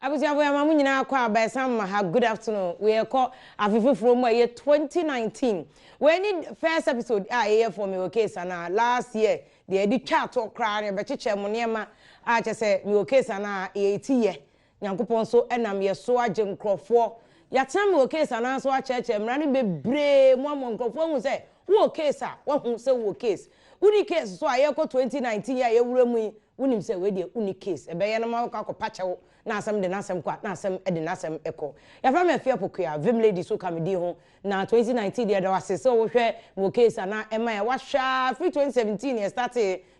Abuja boy mamu nyina akwa by Sam ha good afternoon. We call afifu from year 2019. We need first episode here for me okay sana last year they did chat or cry be cheche mo niema a che se me okay sana 80 ye. Nyankopon so enam ye so agye nkrofo. Ya tem me okay sana so a cheche mra ne bebre mo nkrofo hu se wo case a wo hu se wo case. Uni case so aye ko 2019 ya ye wura mu unim se we de uni case. Ebe ye no ma ko pachewo na asem de na asem kwa na asem de na asem eko ya fa me fia pokua vim lady so kamedi ho na 2019 de da wase so wo hwe wo case na ema ya wahwa free 2017 ye start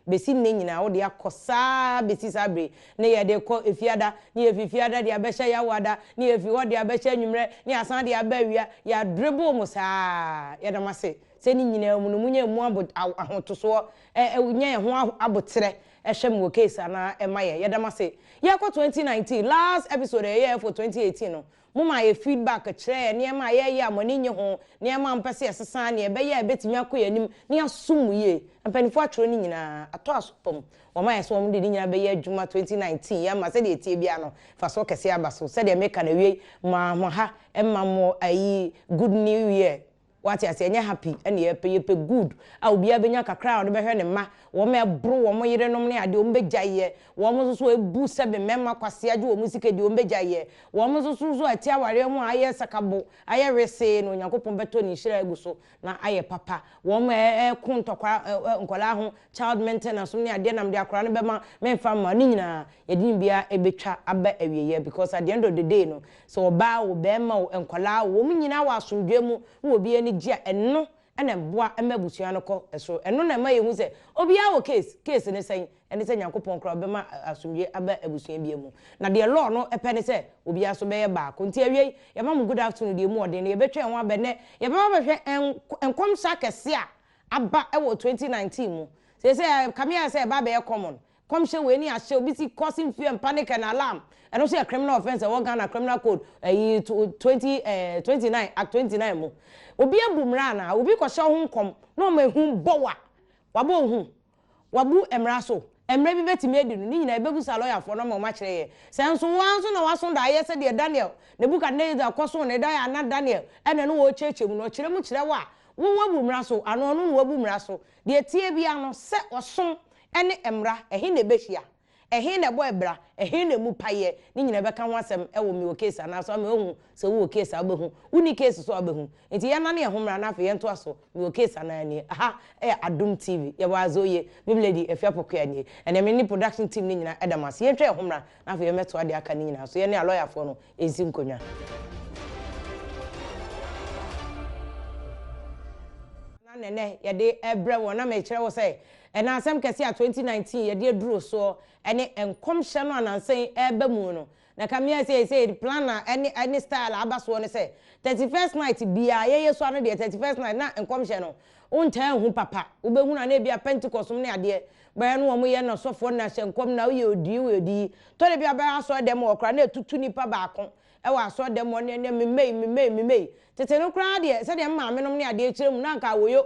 besi ne nyina wo de akosa besi sabre ne ye de ko efiada ne efifiada de abehya ya wada ne efi wo de abehya nwumre ne asan de abawia ya dribble mo saa ye da mase se ni nyina mu no munye mu ahotoso nye ho abotre ehwem wo case na ema ye da mase ye ko 2019 last episode ye for 2018 no mama ye feedback kire ne ema ye amoni nye ho ne ema mpese esesa ne ebe ye betimi akoyanim ne asum ye ampanifo atworo ni nyina ato asopom woma ye so wom de nyina be ye adwuma 2019 ye ma se de etie bia no fa so kese abaso se de meka na wie ma ha emma mo ayi good new year what you say happy and ye pay good a obi abenya kakra o be hwe ne ma wo me bro wo mo yire nom ne ade o mbegyaye wo mo so ebu sebe mema kwase age wo musika de o mbegyaye wo mo so ati aware ho aye sakabo aye rese no Nyankopon beto ni hira egu so na aye papa wo mo kun tokwa nkola ho child maintenance ne ade nam de akora ne be ma memfa ma ni nyina ye din bia ebetwa aba awieye because at the end of the day no so ba wo be ma nkola wo mo nyina wa asomdwe mu wo bi gia eno ena boa emabusua no ko eso eno na ma yehu se obi a wo case ne sen ene se Nyankopon kra obema asomdwe aba abusua bia mu na de law no epe ne se obi aso be ye ba ko nti awie ye ma good afternoon de mu ode ne ye betwe ho abene ye ba behwe enkom sa kese a aba e wo 2019 mu se kamia se ba be ye common come show we ni ahye obi si causing fear and panic and alarm and also a criminal offense and Ghana criminal code 29 act 29 mo obi abumra na obi ko hye ho nkom no ma hu bowa wabo hu wabu emra so emra bi betimi edi no ni nyina ebegusa lawyer for no ma kire ye senso wanso na waso da ye se de Daniel Nebukadnezar akoso ne da Anaa Daniel ene no wo chechemu no kire mu kire wa wo wabumra so ano no wabumra so de tie bia no se oso ene emra ehi na behia ehi na bo ebra ehi na mu paye ni nyina beka ho asem ewo mi case na so me hu se wo case abehu uni case so abehu enti ye na ne ho mra na afa ye nto aso mi case na ani aha Adom TV ye wazo ye bibledi efia pokua ni ene me ni production team ni nyina edamas ye twa ho mra na afa ye meto ade aka ni nyina so ye ne lawyer for no ezi nkonwa na nene ye de ebre wona me kire wo say ena asem kese a 2019 ye de duro so ene enkom hye no anansen eba mu no na kamia say plan na any style abaso ne say 31st night bia ye so ano de 31st night na enkom hye no untan hu papa ubehu na na bia Pentecost ne ade ba no wo ye no sofo na hye enkom na we odi to de bia ba aso dem okra na etutu nipa ba ko e wa aso dem ne memei tete no kra de se de maame no ne ade kire mu na nka woyo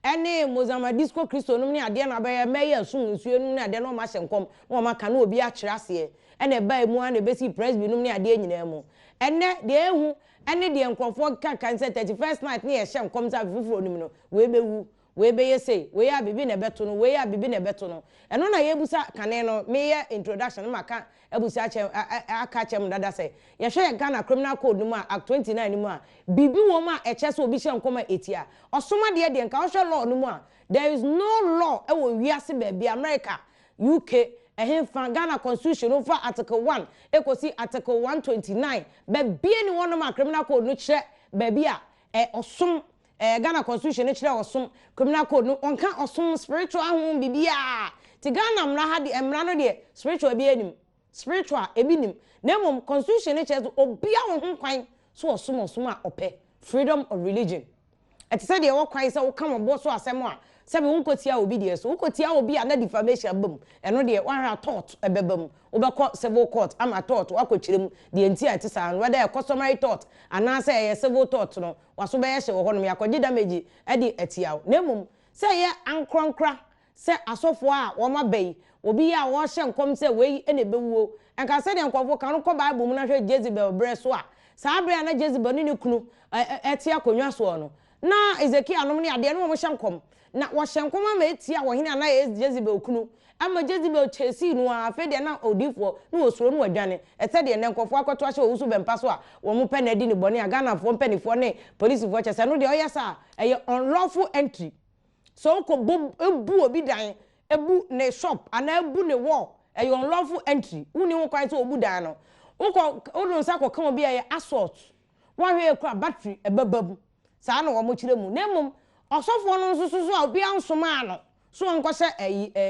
ene Mozambique disco Christo no ne ade na ba ye meye asun nsuo no ne ade no ma hyenkom no ma ka na obi a kire ase ene ba mu ana besi presby no ne ade nyina mu ene de ehu ene de enkrofo kan say 31st night ne ye hyenkom za fufuro nim no we bewu we be ye say we ya bibi na beto no we ya bibi na beto no eno na ye busa kane no me ye introduction ma ka ebusa aka chem dada say ye hwe Ghana criminal code no ma act 29 no ma bibi wo ma eche so obi hyenkom etia osoma de nka wo hwe law no mu a there is no law e wo wiase ba bia America UK ehemfa Ghana constitution no for article 1 ekosi article 129 ba bia ni wono ma criminal code no kire ba bia osom Ghana constitution kire osom criminal code no onka osom spiritual ahun bibia ti Ghana mra ha de emra no de spiritual bi anim spiritual ebinim na mom constitution kire obia wo ho kwan so osom a ope freedom of religion eti se de wo kwan se wo ka mo bo so asem a se be unkotia obi de so unkotia obi a na defamation bam eno de wan ha tort ebebam obekọ civil court ama tort wakochirem de enti ati san whether a customary tort ana se ye civil tort no waso be ye hye wo honom yakogi damage e de etiaw na mum se ye ankronkra se asofo a wo ma bai obi a wo hye nkom se we ene bewuo enka se de nkofo kan ko Bible mu na hwe Jezebel bre so a saa bre na Jezebel ni kunu eti akonwa so no na Ezekiel anom ne ade no mo hye nkom na wo hye nkom ma eti a wo hene na Jezebel kunu ama Jezebel chesi no a fe de na odifo na osuro no wadwane ete de ne nkofo akoto ahye owusu bempa so a wo mo pe na di ni bone a Ghana fo mpanifo ne police fo chese no de oyesa eye unlawful entry so ko ebu obi dan ebu ne shop ana ebu ne wall eye unlawful entry woni wo kwai so obu dan no wo odun sa ko kan obi eye assault wo hwe ekura battery ebababu saa na wo mo kire mu nemum osofo no nso so a obi ansoma ano so nkose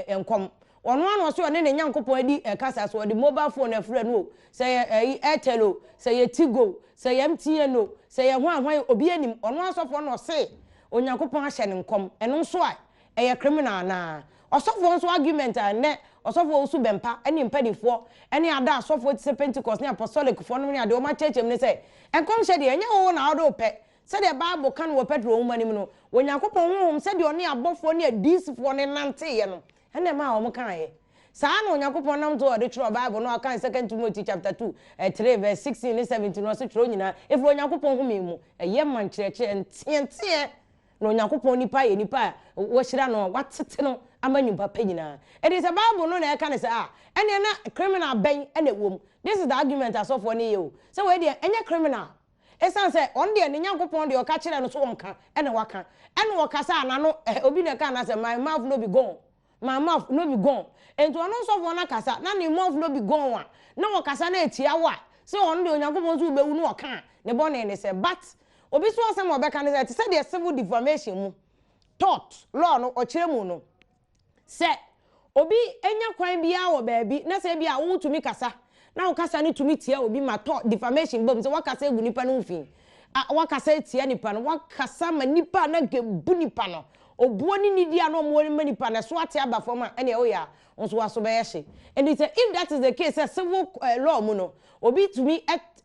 enkom ono ano so ne nyankopon adi kasa so the mobile phone e frɛ no say Airtel o say Tigo say MTN o say hwan obi anim ono asofo no se onyankopon ahye ne nkom eno so a eye criminal na osofo nso argument ne osofo osu bempa ene mpadifo ene ada asofo ti Pentecost ne apostolic fo no ne ade o ma chechem ne say enkom hye de enye wo na odo pe se de Bible kan wo Petro wo manim no onyankopon honhom se de one abofo ne adisifo ne nante ye no ene ma wo kan ye saa na onyankopon nam to de tro Bible no akan 2 Timothy chapter 2 3 verse 16 and 17 no se tro nyina if onyankopon humi mu eye man kyerɛkyerɛ ntientie na onyankopon nipa ye nipa wo hyira no watete no amanyumpa panyina it is a Bible no na e kan se ene na criminal ben ene wom this is the argument asofo ne ye o se we de enye criminal esan se on de ne nyankopon de o ka kyerɛ no so wonka ene waka ene wo kasa na no obi ne ka na se my mouth no be gone my mouth no be gone ento ono so for na kasa na ne mouth no be gone wa na wo kasa na etia wa se on de onyankopon so bewu no oka ne bone ne se but obi so asem obeka ne se de civil defamation mu tort law no o kyerɛ mu no se obi enya kwan bia wo baabi na se bia wo tumi kasa na wo kasa ni tumi tia obi ma tort defamation bom se wakasa egu nipa no mfin wakasa tia nipa no wakasa ma nipa na gebu nipa no obuo ni nidi ano mo ni nipa na so ate aba form ene o ya nso waso be yehye and it if that is the case civil law mu no obi tumi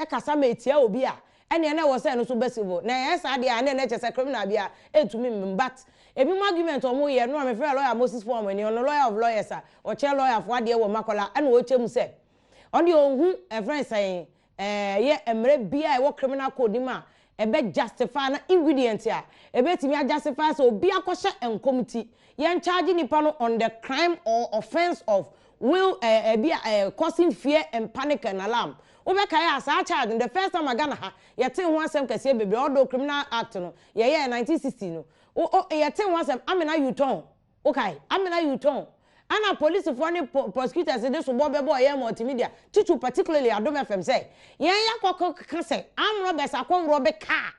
kasa ma tia obi a ene na wo say no so be civil na yesa de ane na chese criminal bia etumi but ebi mo argument o mo ye no me frɛ lawyer Moses form ene on lawyer of lawyers a o che lawyer fo ade wo makola ene o chem se on the ohun e friend say ye emre bia e wo criminal code ma ebe justify na ingredient a ebe timi justify so obi akɔhye enkomiti yen charge nipa no on the crime or offense of will causing fear and panic and alarm obe kai as a charge the first time Ghana ha yete ho asem kase bebe odo criminal act no ye 1960 no yete ho asem amena yuton okay amena yuton ana police for ni prosecutors dey so bobe boy multimedia titu particularly Adom FM say yen yakoko ka say am robbers akwo be car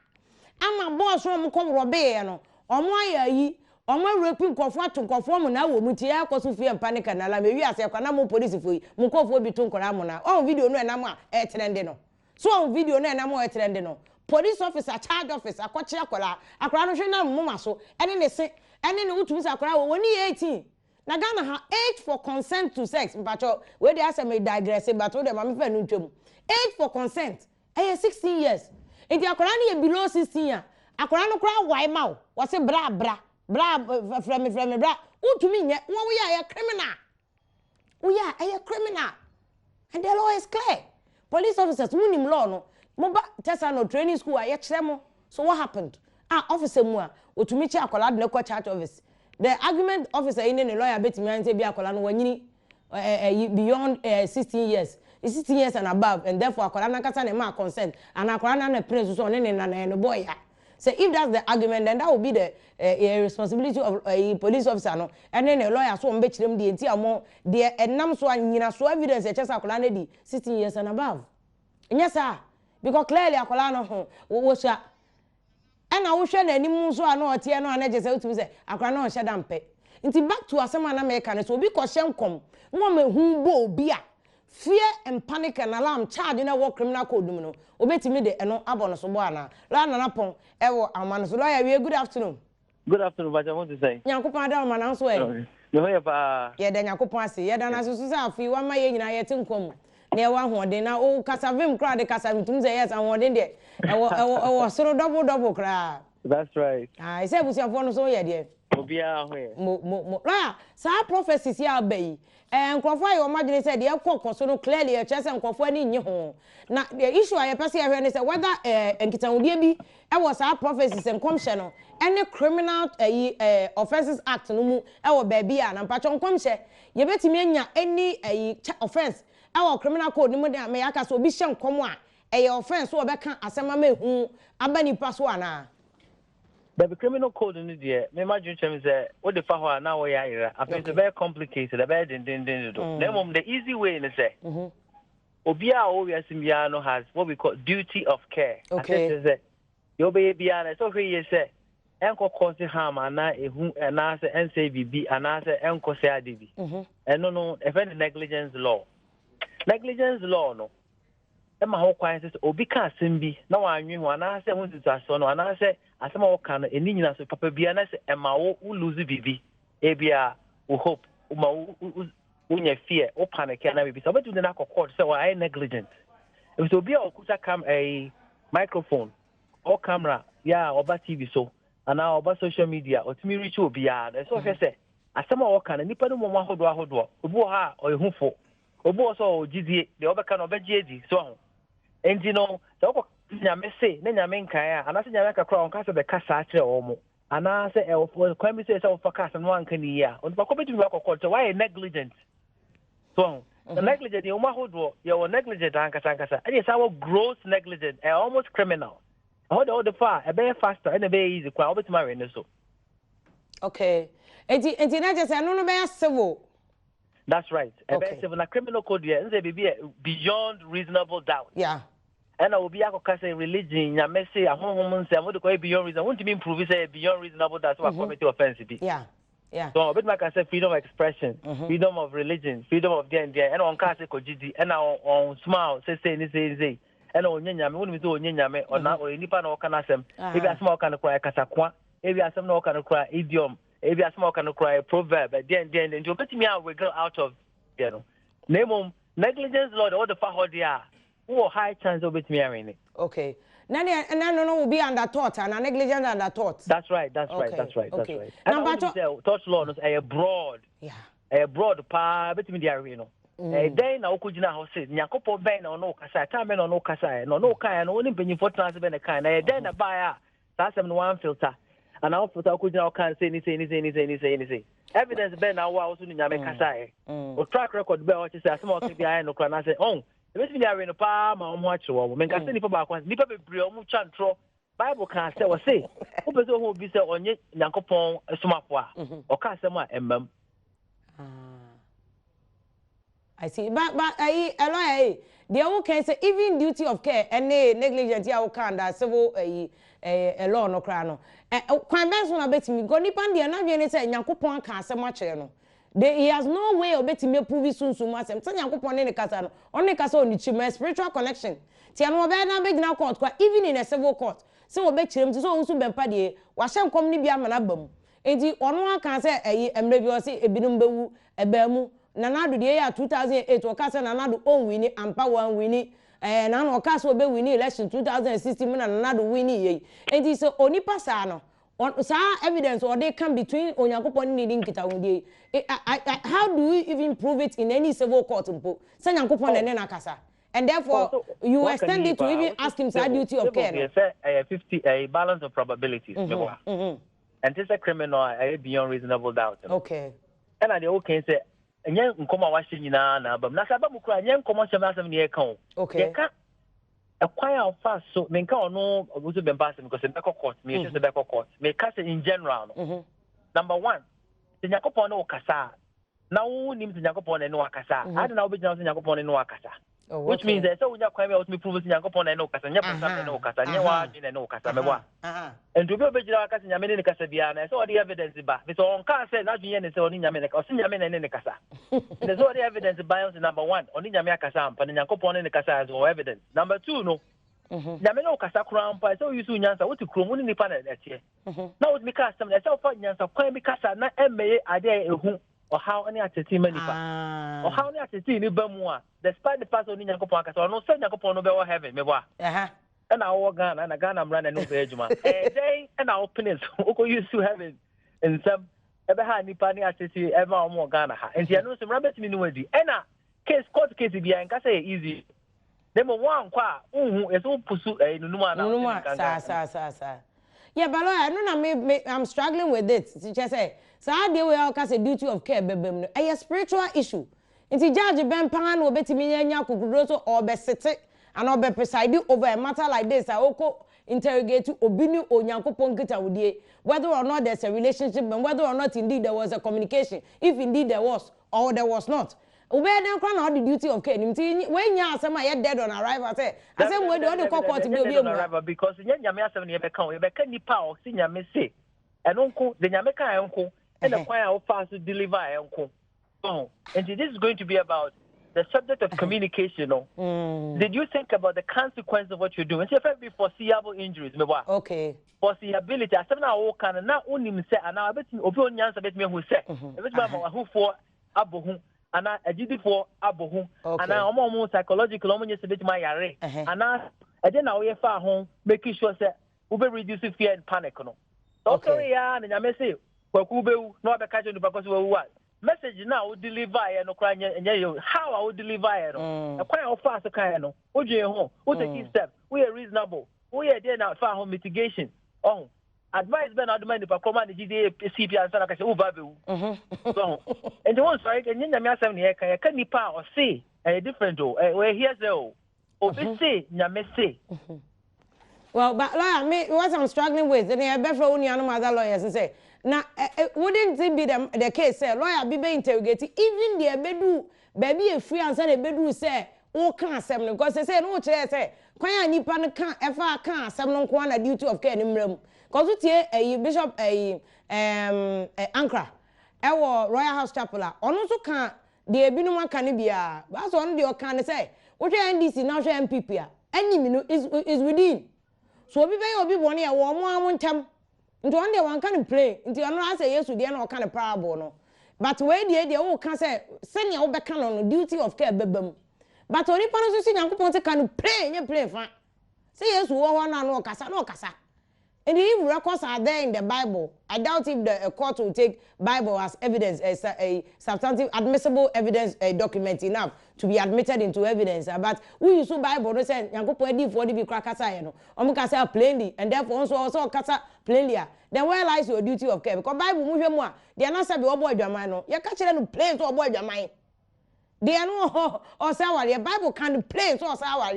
ama boss ro mko robe ye no omo ayayi omo raping kofo atonkofo mu na wo muti yakoso fie panic na la me wi ase kwa na mo police fo yi mu kofo bi to nkora mu na on video no enam a trend no so on video no enam a trend no police officer charge officer akwachi akola akora no hwe na muma so ene ne se ene ne wutumi sa akora wo ni 18 na Ghana ha age for consent to sex mpacho we dey asem digress but we dey ma me fa no ntwam age for consent 16 years enti akora na ye below 16 a akora no kora wai ma wo se bra from me bra utumi nye wo we are criminal we are criminal and the law is clear police officers munim law no mo ba tesa no training school a ye kire mo so what happened officer mu a otumi chi akola de ko charge office the argument officer in the lawyer betimi an say bi akola no wanyini beyond 16 years 16 years and above and therefore akola na kasa na ma consent and akola na prince so ne na boy ya so if that's the argument then that will be the responsibility of a police officer no and then a lawyer so mbe kirem de enti amo de enam so anyina so evidence e chesa akola na di 16 years and above yes sir because clearly akola no wo sha ana wo hwe na anim so ana ote no ana je se utumi se akola na o hye dampe nti back to asema na me ka ne so obi ko hye nkom no ma hu bo obi a fear and panic and alarm charge na work criminal code mu no obetimi de eno abono so bo ana la na napon ewo amano so lawyer we good afternoon but I want to say nyankopon adam ma na so e no ye pa ye de nyankopon ase ye da na so so afi wa ma ye nyina ye te nkom na ewa hoden na o kasavim kra de kasavim tum say yes and hoden de ewo soro double kra that's right I say busiafo no so ye de Obia where? Mo. Right. So prophecies here be. And Crawford, your imagine said, the court so no clearly a chess and Crawford in your home. Now, the issue I pass here is whether and Kitan will be, I was our prophecies and commission, any criminal offences act no mu, our baby, and patron commission, you bet me any offence, our criminal code, no more than may I so be shown come one, a offence, so I can't assemble me who Abani Paswana. But the criminal code in the me imagine is what the faho now we are. I think it's very complicated. Very the easy way is say. Obia always Simiano has what we call duty of care. Okay. Your baby and so he say. Enko cause harm ana ehu ana say NCBB ana say enko say adibi. No if any negligence law. Negligence law no. Emma ho kwan say obi ka asem bi na wanwe ho ana say hu situaso no ana say asem wo ka no eni nyina so papa bia na say emma wo lose bibi e bia wo hope wo unya fear wo panic na bibi so betu na court say why negligent if so bia okuta cam a microphone or camera yeah oba TV so ana oba social media otimi reach obi ya na so say asem wo ka no nipa no mo ahodo obi ha oyehufo obi so ogidie de obeka no obegye so and you know, so nyame say na nyame nkan a ana se nyame kakra on ka se be kasa akere wo mo ana se e wo kwan bi say se wo focus no anka ni ya on ba ko betu ba kokko so why negligent so the negligent you ma hodo you negligent anka sanka and say gross negligent and almost criminal how the far e be faster and e be easy kwa obetu ma we ne so okay enti na just no be civil. That's right. Okay. A criminal code here be beyond reasonable doubt. Yeah. And I will be a say religion, ya may say a home say what the beyond reason. I want to be improve say beyond reasonable doubt so I commit offense. Yeah. Yeah. So a bit like I said, freedom of expression, freedom of religion, freedom of and on case kojidi and on smile, say and on nyame, when we do nyame or not or nipa no kana sem. If a small kind of cry kasakwa, if you some no kind of cry idiom. If you are small can cry a proverb, then you get me out, we go out of name negligence law, all the fahodia, who high chance of it me. Okay. Nani and no will be under thought and negligence under thought. That's right. And touch law is a broad. Yeah. A broad pa bet me the arena. Then na okujina house, Nyakopo Ben or no kasa, time or no kasa, no kind, only penny for transfer kind. Then a buyer, that's one filter. And I'll put out can't say anything. Evidence ben now also in Yamekasai. Or track record bell, which is a small behind no crown. I say, oh, the rest of the arena palm on watch or woman can send it for back once. Nipa Brio Muchantro, Bible can't say, who will be so on Yankopon, a smapwa, or Casama and I see, but I the old can say even duty of care and negligence ya can that civil a law no crano. Kwan ben so na betimi go nipa de na dwe ne say Nyankopon ka asem a kire no. He has no way of betimi prove sunsun asem. Say Nyankopon ne kasa no. On ne kasa oni chi spiritual connection. Ti an obe na be gina court kwa even in a civil court. Say obe kirem ti so unsu bempa de wa hye nkom ni bia mana bam. Enti ono aka say emre bi o say ebinum bewu ebamu nanado de ya 2008 o kasa nanado on wini ampa wan wini na no kasa obe wini election 2016 na nanado wini ye enti so oni pasa no sa evidence or they come between Onyankopon needing kitawudie how do we even prove it in any civil court mpo say Nyankopon na na kasa and therefore you extend it to even ask him sa duty of care no 50 a balance of probabilities and this is a criminal beyond reasonable doubt okay and I okay say enye nkoma wahye nyina na abam na saba mukura enye nkoma hyem asem ne yeka o yeka akwan a fa so menka ono oguso bempa asem because beko court me just beko court me ka say in general no number 1 Nyakopon no kasa na wo nim Nyakopon no akasa ade na wo begina so Nyakopon no akasa which means that so we just kwame me prove Nyakopon no kasa nya person no kasa nya wa dwene no kasa me wa and to be begina kasa nya me ne kasa bia na so the evidence ba because on can say na dwene ne say oni nya me ne o si nya me ne kasa and so the evidence bias number 1 oni nya me kasa ampa ne Nyakopon ne kasa as evidence number 2 no nya me no kasa kura ampa so you su nyansa what krom ni nipa na etie na what me kasa na so fa nyansa kwan bi kasa na emeye ade ehu or how any ateti manipa or how any ateti ni bamu a despite the person ni Nyankopon akasa no say Nyankopon no be wo heaven me wa and I walk Ghana and Ghana run no be ejuma then and I open it so use to heaven in some ebe ha nipa ni asesi ebe omo Ghana ha enti eno so mra betimi ni wadi ena case court case bia nka say easy dem one kwa unhu eso pusu nunuma na sa yeah but lawyer no na me I'm struggling with it teacher say so how dey we all ka say duty of care bebem no a spiritual issue nti judge ben pan no betimi nya kokudro so obesete and obe preside over a matter like this oko interrogate obini onyankopon kita wudie whether or not there's a relationship and whether or not indeed there was a communication if indeed there was or there was not obey dem kwa na the duty of care nimti when nya asem a dead on arrival say asem we dey court be obi emu because nya nyame asem ne be ka nipa o si nyame se eno nko de nyame ka enko and the kwan a fast to deliver enko and this is going to be about the subject of communication. Did you think about the consequence of what you're doing? It's be foreseeable injuries. Okay. Foreseeability. I said now, can now only say, and now I bet you, opinions about me who say, every time who for abohun, and I did it for abohun, and I'm almost psychological, almost a bit my array, and I didn't know if I home making sure that we be reducing fear and panic. Okay, yeah, and I may say, well, Kube, not the catching because we what. Message now will deliver no cry how I will deliver a quite how fast kind no home what the key step we are reasonable we are there now for home mitigation advice ben adman if I command the GDA CP and say oh baby so and the one sorry and you me asem ne can nipa or say a different we here say obi say nyame say well but lawyer me what I'm struggling with and I bet for only other lawyers and say now, wouldn't it be the case, say, lawyer be interrogated, even the bedu, baby, a free answer, the bedu say, oh, can't say, because they say, no, chair, say, Quaya Nipan can't, ever can't, some non a duty of care in room. Because it's here, a bishop, Ankara, our Royal House Chapel, also can't, the Abinuma Canibia, that's one of your can say, what your NDC now, MPP, any minute is within. So be very one year, one time. Into one day one can play. Into another say yes to the other kind of parable no. But where the all can say send your back on duty of care bebem. But only panos see Yankupon can play and play fine. Say yes to one and no casa. And the records are there in the Bible. I doubt if the court will take Bible as evidence, as a substantive admissible evidence document enough to be admitted into evidence. But we use Bible, they say, Yanko for the be crackasa, Omukasa plainly, and therefore also Kasa plainly. Then where lies your duty of care? Because Bible move more. They are not said your boy Jamano. You catch them plain to avoid your mind. They are no or sour. Bible can't play so sour.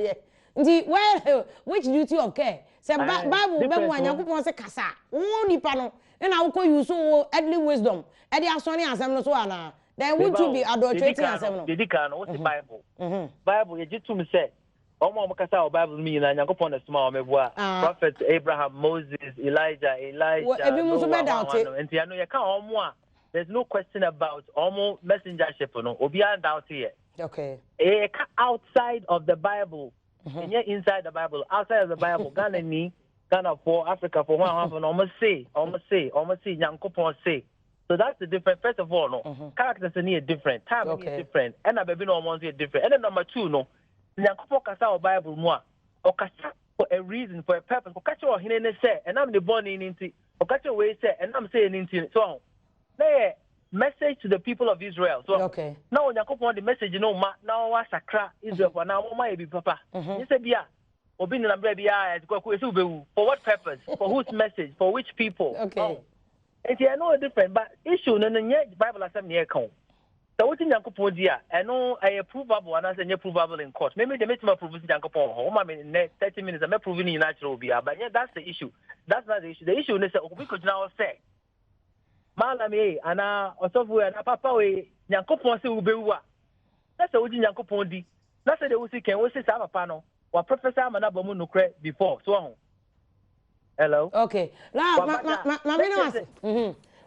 Well, which duty of care? Say Bible be one Yankupon say kasa. Oh nipa no. And I will call you so earthly wisdom. Edi asoni asem no so ana. Then would you be adulterating asem no? Didi kan what's the Bible? Bible you just to me say. Omo kasa Bible me na Yankupon na small meboa. Prophet Abraham, Moses, Elijah. Ebi mo so be doubt it. Enti ano ye kan omo a there's no question about omo messengership no. Obi an doubt here. Okay. Outside of the Bible. And yet inside the Bible, outside of the Bible, Ghana for Africa for one almost say, Yankopon say. So that's the difference. First of all, no characters are different, time is different, and a baby no one's different. And then number two, no Yankopon kasa or Bible more or kasa for a reason, for a purpose. For catch your hinene say, and I'm the born in into or catch your way say, and I'm saying into so there. Message to the people of Israel. So now Yankopon the message now was sakra Israel for now be papa. You say bia obi na bra bia for what purpose? For whose message? For which people? Okay. And I know different but issue no Bible asem na account. So what Yankopon dia I know I provable and I say provable in court. Maybe they make me prove Yankopon. O ma me 30 minutes I'm proving in natural bia but yeah that's the issue. That's not the issue. The issue is that we could now say Malami ana osofu na papa we Nyankopon se ubewa. Na se oji Nyankopon di. Na se de wo ken wo se sa papa no. Wa professor amana bomu nukre before. So hello. Okay. Now me no ase.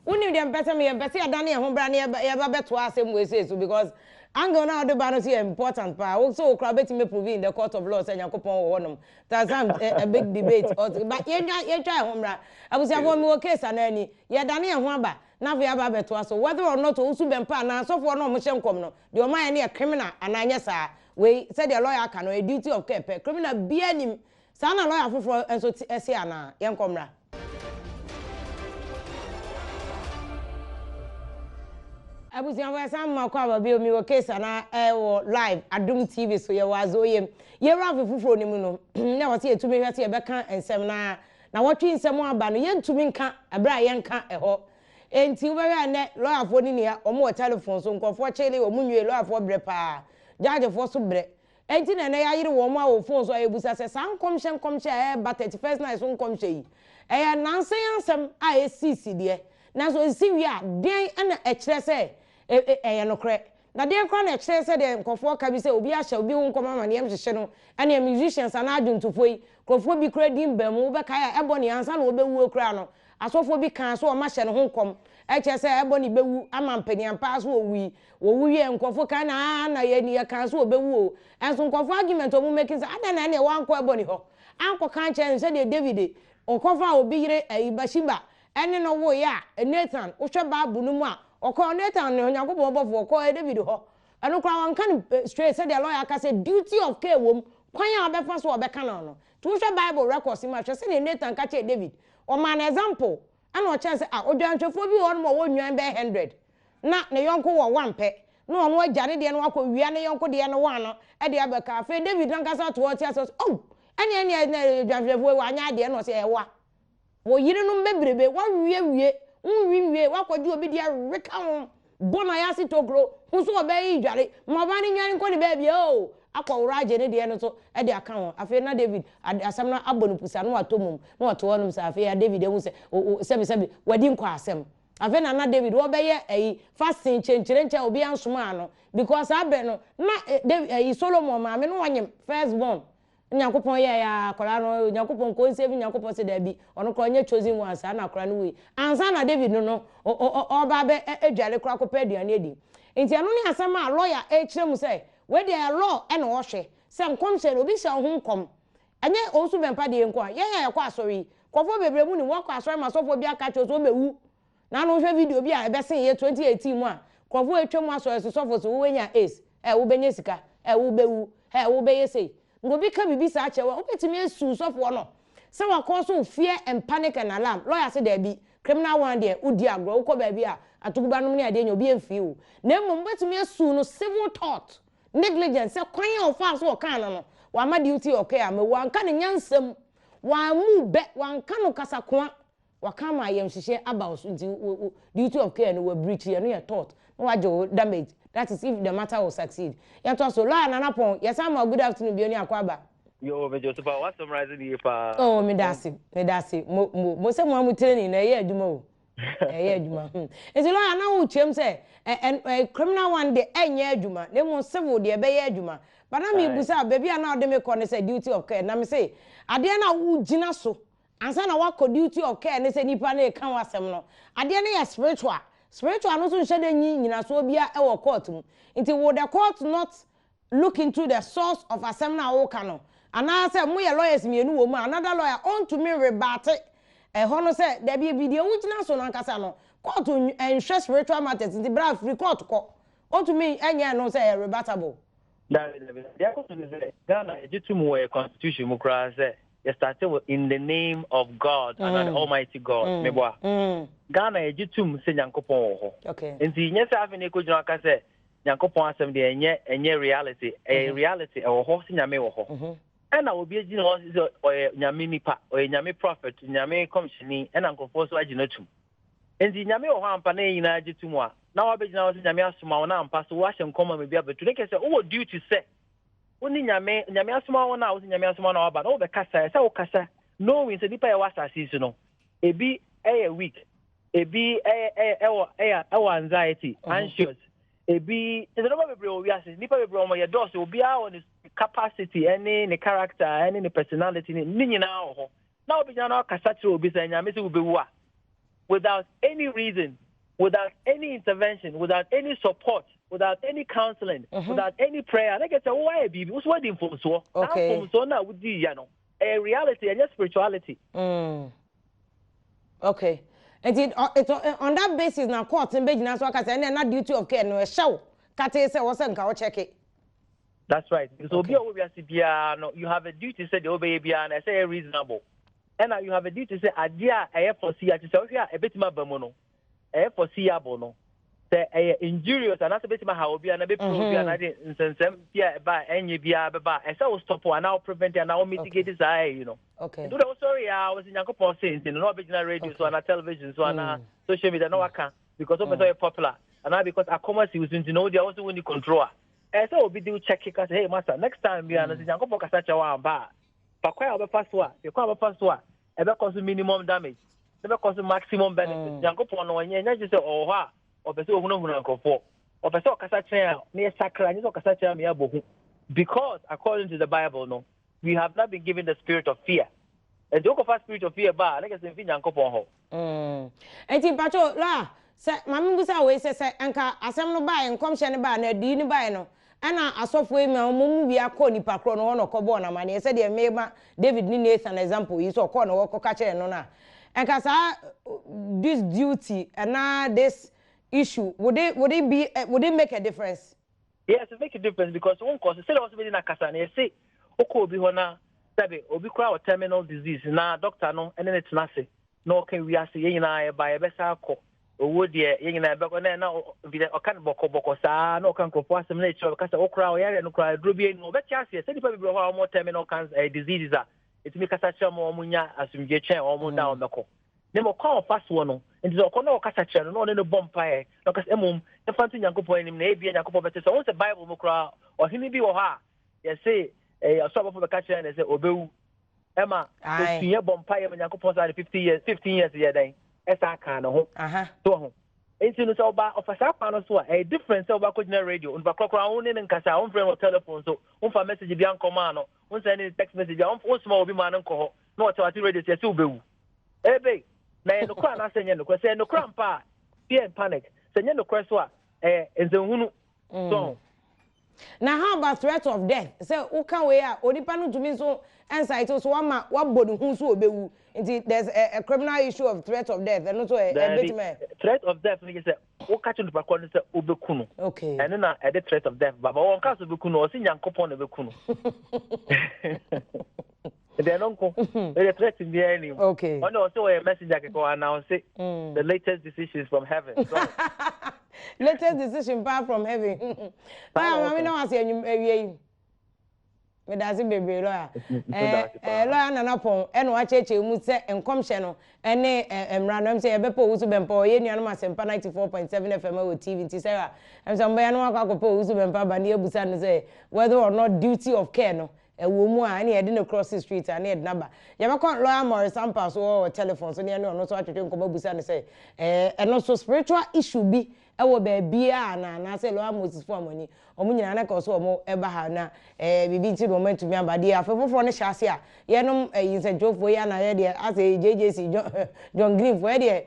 Uni dem better me better adane ho bra na ya ba beto asem we say so because angle now the balance here important pa also crowd me prove in the court of law say Nyankopon wo honom. That's a big debate but you try ho bra abusia for me case anani ye dane ho aba na via ba beto so whether or not osu bempa na so for no mo hye nkom no the o man na criminal ananya sa we said the lawyer can a duty of care criminal bi anim sa na lawyer foforo enso ese ana ye nkomra abusia wa sam ma kwa ba bi mi wo case na wo live Adom TV so ye wazo yem ye rafi fufuro ni mu no na wo se etumi hwese ye beka ensem na wotwe nsem aba no ye ntumi nka abra ye nka eho enti wo be ne lawyer fo ni nia omo wo telephone so nkofo chele omo nwie lawyer fo bre pa judge fo so bre enti na ya yire wo mo a wo phone so ayebusa se sankom hye but 31st night so nkom hye yi nanse yansem a esisi de na so esi wi a den na ekire se nokre na den kwa na ekire se de nkofo ka bi se obi ahye obi hu nkoma ma ne yemhye no ane musicians ana adwuntufo yi krofo bi kra di mbam wo be kai a ebo ne ansa na wo be wu okra no asofo bi kan so o ma hye no ho nkom ekire se ebo ne bewu ama mpaniam pa so wo wi nkofo kan na ye ni ye kan so obewu o enso nkofo argument o mu making say ada na wa nko ebo ne ho anko kan che se de David okofa obi yire Bashiba ene no wo ya Nathan ohwe Bible no mu a okọ Nathan ne Onyankopon bofo okọ David ho eno kwa wan kan straight say the lawyer ka say duty of care wom kwan ya obefa so obeka no to ohwe Bible records ma hwe say Nathan ka che David o man example ana o chance odwantwefo bi won mo wo nwan be 100 na ne yonko wo 1 pe no ono agare de no akọ wia ne yonko de no 1 no e de abeka fe David nka sa to o tia so oh ene na dwafefo wa anya de no se ewa wo yire no mbebrebe wa wie wa kwaji obi dia reka ho bona ya si togro nso obeyi dware mo ba ni nyan ko ni baby o akwa uraje ne de no so e de aka ho afi na David asem na abonu pusa no atomum na oto wonum sa afi ya David ehu se sebi wadi nkwa asem afi na David wo beye eyi fasting chenchirenche obi ansoma no because abe no na David Solomon ma me no wanyem first born Nyankopon ya akora no Nyankopon ko nse bi Nyankopon se da bi ono ko nye chosen one sa na akora no we ansa na David no oba be edwale kora ko paduane edi enti ano ne asama a lawyer kirem se we dey law e na wo hwe se nkom se obi hye ho nkom enye osu bempa de nko a ye kwa asori kofo bebre mu ni wo kwa asori ma sofo bi aka cho so bewu na no hwe video bi a ebe sen ye 2018 mu a kofo etwem asori so sofo so wo wenya ace wo benye sika wo bewu wo beye sei ngobi ka bibi sa achewa obetimi esu sofo no se wa cause fear and panic and alarm lawyer say there be criminal one there udi agro uko ba bi a atuguba no ne ade nya obi emfi o na mmom betimi esu no civil tort negligence se kwan of us o kan no wa ma duty okay am wa nka ne nyansam wa mu be wa nka no kasakwa wa kan ma yemhyehe about duty of care no we breach here no your tort no wa jo damage. That is if the matter will succeed. Yanto so la na napon. Yes, I'm a good afternoon bi oni akwaba. Yo me Joseph, what summarizing you pa? Oh, me dasi. Mo se mo amutreni na ye adwuma o. Ye adwuma. Enti la na wo chem se criminal one de enye adwuma. Na mo civil de be ye adwuma. But na me busa baby na ode me call say duty of care. Na me say ade na wo gina so. Ansa na wako duty of care ne se nipa na e kan wasem no. Ade na ya spiritual no so nhede nyina so bia e wo court mu nti wo the court not look into the source of asem na wo ka no ana say mo ye lawyers mienu wo mu another lawyer on to me rebate ho no say there be video wo gyina so na nkasa no court enhwe spiritual matters nti bra free court ko on to me enya no say rebatable there court is Ghana ejitum constitution mu kra say you started in the name of God and an Almighty God. Ghana ejitum se Nyankopon ho. Okay. Nti nye sa afi ne ko jina ka se Nyankopon asem de enye reality. Reality e wo ho se nyame wo ho. Ena obi ejina ho se nyame nipa, nyame prophet, nyame commissioni, ena nkofo so agina tum. Nti nyame wo ho ampa na nyina ajitum a. Na wa be jina ho se nyame asoma wo na ampa so wa hye nkoma me bia betu. Ne ke se wo duty se Uni nyame asoma wona wo nyame asoma na oba na wo be kasa se wo kasa no win se dipa e wasa sisu no ebi weak ebi ewo anxiety anxious ebi se no bebre o wiase dipa bebre o mo ye dos obi a on capacity any ne character any ne personality ni nyina ho na obi nyana kasa tire obi se nyame se wo bewu a without any reason, without any intervention, without any support, without any counseling, without any prayer. I get to why baby. What's what from so? Okay. From so now would be a reality and just spirituality. Okay. And it's on that basis now court and bejina so aka say na duty of care no show. Kate say was nka check it. That's right. So be no, you have a duty say the obey bia and I say reasonable. And now you have a duty say adia e for see at say a betima bamu no. E for seeable no. say injurious and that's bit my how be and a bit pro and I didn't send by any be and so stop and now prevent and now mitigate this you know. Okay. Sorry, I was in Yankopon saying in no original radio so on television so on social media no I can because of so popular and now because I come see you know they also win the control. And so we do check because hey master next time we are in Yankopon Casacha one bar. But quite over first one, you come over first one, ever cause minimum damage, never cause maximum benefit. Yankopon no you just say oh ha or person who no for or person Casacha near Sacra and so Casacha me abohu. Because according to the Bible no we have not been given the spirit of fear. And the of spirit of fear bar like I say Yankopon ho. And ti pacho la say mama gusa we say anka asem no ba en komhye ne ba na di ni ba no ana asofo emi omumu bi akọ nipa kro no hono kobo na mane say de mema David ni Nathan example yi so kọ no wo ka kire no na enka sa this duty and this issue would it make a difference? Yes, it make a difference because one cause still also be na kasa na say oko obi ho na sabe obi kura or terminal disease na doctor no ene ne tena se no can we ase yen na ba e be sa akọ owo de yen na be ko na bi o kan boko sa na o kan kofo asem na echo kasa okura o yare no kura dro bi no be tia se se nipa bi ho more terminal cancer diseases a etimi kasa cha mo munya asumje chen o mu da o meko ne mo kwa fast one no nti o kono o kasa cha no ne bompa no kasa emum e fanti Nyankopon nim na e bia Nyankopon be se on se Bible mo kura o hini bi wo ha ye say so be ka cha na say obewu Emma, you bompa ye Nyankopon sa 15 years ye den esa kan no ho to enti no so ba ofasa kwa no so a difference so ba ko na radio on ba krokro on ne nkasa on friend on telephone so on fa message bi an koma no on send text message on small obi man nko ho no what radio say se obewu ebe na no kwa na senye no kwa say no krampa fear and panic senye no kwa so a enzenhunu so now how about threat of death say uka we a onipa no tumi so insight so wama wabodi hu so obewu nti there's a criminal issue of threat of death and also a bit me threat of death ni say uka chu nipa kwa say obekunu okay and na a threat of death baba won ka so obekunu o si Nyankopon na obekunu they don't go they threat in the enemy okay on also a messenger can go announce the latest decisions from heaven so latest decision from heaven mama no ase ewie me dazi bebe lawyer lawyer nana pon eno wa cheche mu se enkomhye no ene emra no se ebepo wusu bempo ye nuanu asempa 94.7 FM o TV nti se am so mba no akwakopo wusu bempa ba ne ebusa no se whether or not duty of care no ewo mu a ne ye de cross the street and ye de number ye be kon lawyer Morris Ampa so or telephone so ne no so atwetwe nkoba busa no se eno so spiritual issue bi ewo ba bia na say lawyer Moses for money omu nyina na ka so omu eba ha na bibi nti no matumi abade afefofo ne hyase a ye no yinse jofo ya na ye de as JJC John Green for ye de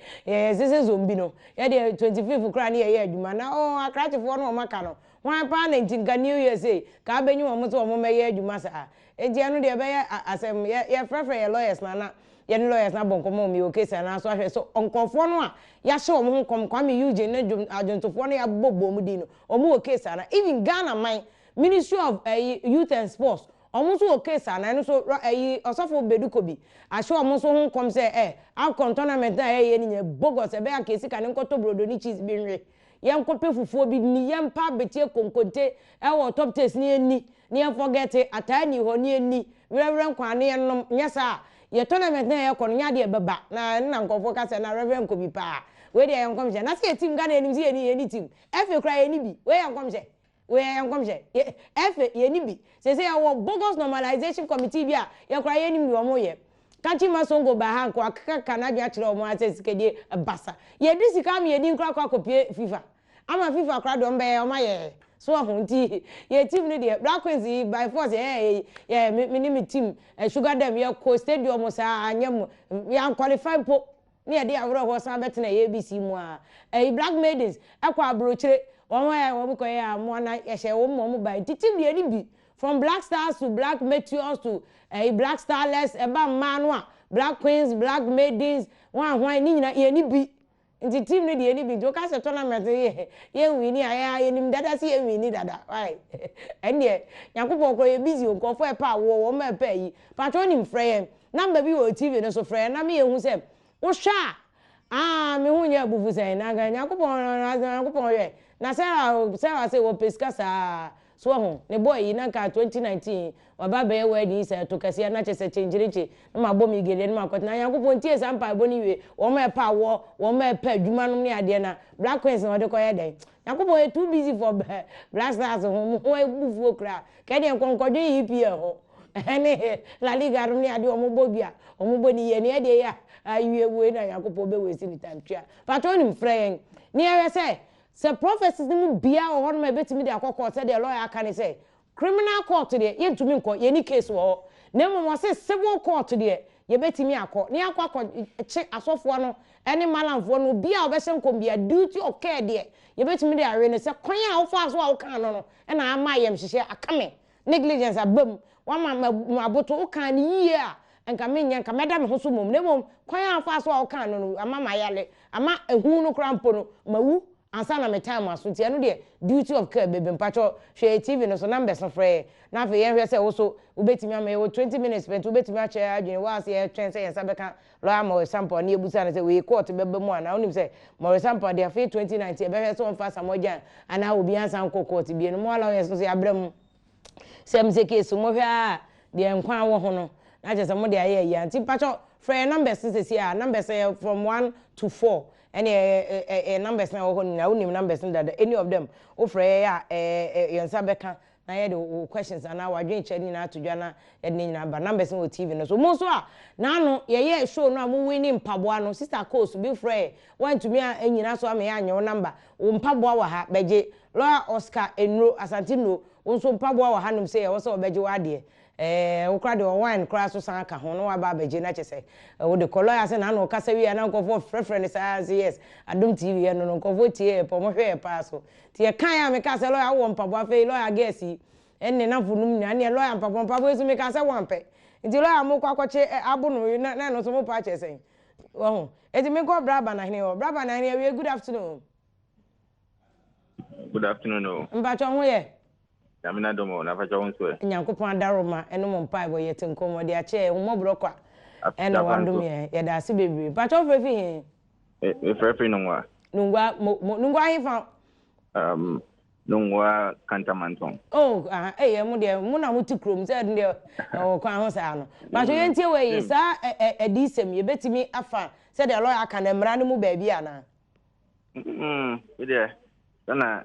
sese zombi no ye de 25 kra ne ye adwuma na akrachefo no maka no wan pa na ntinka New Year say ka benyu omu so omu meye adwuma sa eje no de be asem ye frefre ye lawyers na ye lawyers na bonkomo mi o case na so ahwe so onkofo no a ya hye omu nkom kwame uje na ajontofo no ya bobbo mu di no omu o case na even Ghana man Ministry of Youth and Sports omu so o case na no so osofo bedukobi ahwe omu so nkom say alcon tournament na ye ni bogus e be akesi ka ne nkoto brodo ni cheese bi nwe yem kope fufuo bi ni yem pa betie konkonte wo top test ni eni ni forget atani ho ni eni reverend kwane enom nyesa ye tournament na ye kono nya de beba na nkofo ka se na reverend ko bi pa we de yem komje na se team Ghana enim se eni team efe kra eni bi we yem komje efe ye ni bi se wo bogus normalization committee bi a ye kra ye nim ni omo ye kanchi masongo ba ha ko akaka na bia kire omo ase sikede basa ye di sika mi ye di nkra kwa kopie FIFA ama FIFA kra do mbe o ma ye so ahunti ye team ni de Black Queens by force me team sugar dem ye ko stadium sa anyam ya qualify po ni ye de awro ho sa bet na ye ABC mu a Black Maidens akwa abrochire won ko ye amo na ye hye wo mo ba team de ni bi from Black Stars to Black Meteors to Black Starlets eba manwa Black Queens Black Maidens hwan ni nyina ye ni bi nti team ni de ni bi jo ka se tournament ye wini aya ye nim dada si ye wini dada why ende Yankopon ko ye busy nko fo e pa wo ma pa yi patro ni mfre ye number bi wo TV no so frɛ na me ye hu se wo hwa me hu nya bufu sen na ga Nyankopon ye na Sarah say wo pesika sa so ho ne boy yi na ka 2019 waba be we di say to kase na chese chenjirichi na ma bom igele na makot na Nyankopon tie sampa boni we wo ma pa wo ma pa adwuma no ne ade na Black Queens no de koye den Nyankopon e too busy for Black Stars ho bufu okra ke de nkonkodwe yi pie ho ene la liga ro ne ade o mo bobia o mo boni ye ne ade ya ayi we na Nyankopon be we si time twa patronim frɛ ne ya say prophecies mu bia o hono ma betimi de akokọ say the lawyer can say criminal court de ye ntumi nko ye ni case wo na mo say civil court de ye betimi akọ ne akọ che asofo no ene malamfo no bia obehye nkom bia duty of care de ye betimi de awe ne say kwan a wo fa so a wo kan no na ama yem hihye akame negligence abam wa ma aboto wo kan yie a enka menya enka meda me ho so mom ne mom kwan a fa so a wo kan no ama mayale ama ehu no krampo no mawu ansa na me time aso tie no de duty of care bebe mpacho hwe TV no so numbers no frɛ na fe ye hwe sɛ wo so ubetimi ama ye 20 minutes but ubetimi a che adwene wa se ye twen sɛ yensa beka lawyer mo sample na ebusa na sɛ we court bebe mu ana onim sɛ mo sample de afi 2019 be hwe sɛ on fa samoja ana obi ansa nko court bi no mo lawyers so abram sɛ mse case mo hwe a de nkwan wo ho no na che sɛ mo de aye ya nti pacho frɛ numbers sisi a numbers from 1 to 4 any numbers na wo na unim numbers that any of them ofre ya yensa beka na ye the questions and our wadwen chani na atodwa na ye ni na ba numbers no TV no so mo so a na no ye show no am winning mpaboa no sister course be free want to me anyina so am ye anyo number wo mpaboa wa ha beje lawyer Oscar Enro Asantino wo so mpaboa wa hanom say ye wo so beje wa de ukra de wine kra so san ka ho no wa ba beje na chese wo de lawyer say na no kasa wi na nkofo frefre ne say yes Adom TV no nkofo tie po mo hwe pa so tie kan ya me ka say lawyer wo mpaboa fe lawyer gesi enne na funum nya ne lawyer mpaboa so me ka say wampe nti lawyer mo kwakoche abo no na no so mo pa chese wo eti me ko braba na hene wo braba na hene we good afternoon mbacho ho ye Yamina domo na facha wonso e Nyankopon adaroma eno mo mpa bo yete nkomo de ache ho mobrokwa eno wandum ye da ase bebre pacho frefi he e frefi nungwa nungwa he fa nungwa kantamanton oh ye mo de mo na mo tikrom se de o kwan ho sa no pacho ye ntie we yi sa edisem ye betimi afa se de lawyer aka na mra ne mu ba bi ana ide sana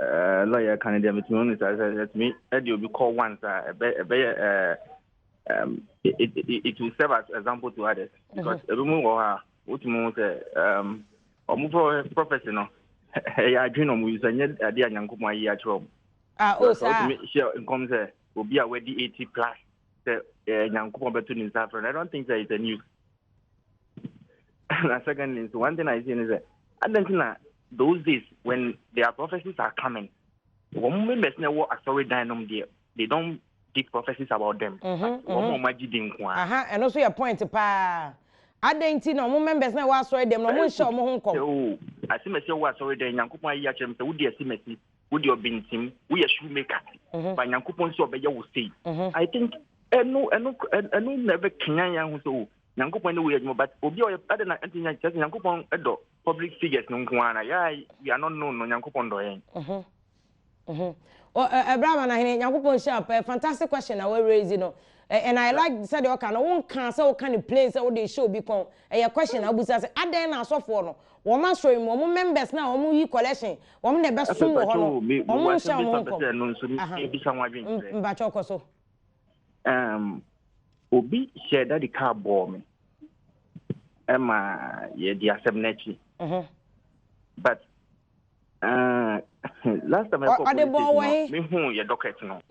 lawyer Canada with me that me you be call once it will serve as example to others because everyone what you say move for professional ya dream on use anya ade anyankopon ayi atro so share income say obi a we 80 plus say anyankopon beto ni safran I don't think that is a news and secondly one thing I see is that I don't think those days when their prophecies are coming, when members know sorry dynam there, they don't give prophecies about them. And also your point pa. I don't know members now was sorry them no mo show mo hon kom. Oh, I see me say what sorry them Nyankopon ya chem say wo dey see wo dey obintim, wo ye shoemaker. But Nyankopon so be wo say. I think no never kenyan yan so Nyankopon no we but obi o ada na antinya chese Nyankopon edo public figures no nkoana ya we are not known no Nyankopon do yen Abraham na hene Nyankopon sharp fantastic question we raise and I like said the kind one can say what kind of place that they show become a question abusa say adan na asofo no wo ma show mu mo members na wo yi collection wo mo na be sum wo no wo mo sha mo nko mba chokoso obi share that the car ball me ye the assemblage but last time I me who your docket no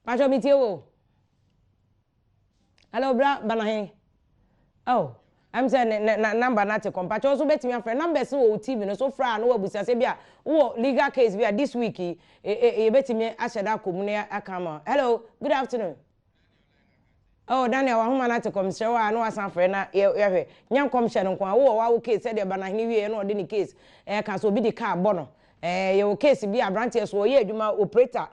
Pacho mitiewo hello bra banahe oh I'm saying number na te compacho so betimi afre numbers wo TV no so fra no wabusa se bia wo legal case bia this week e betimi asheda komune akama hello good afternoon oh Daniel wa homa na te komshe wa no asan afre na ye hwe nyam komshe no kwa wo wa wo case se de banahene wie no de ni case ka so bi di car bo no ye wo case bia branches wo ye adwuma operator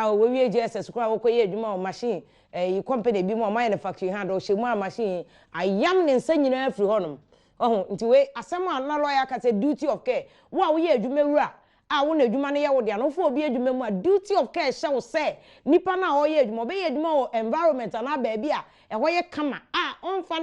we GSS kwa wo koye adwuma o machine yi company bi mo manufacturing hand o shemu a machine ayam ne nsa nyina afri honom nti we asem a na lawyer ka say duty of care wo a wo ye adwuma wura a wo na adwuma no ye wo de anofo obi adwuma mu a duty of care hye wo say nipa na o ye adwuma be ye adwuma o environment na ba bia ho ye kama a onfa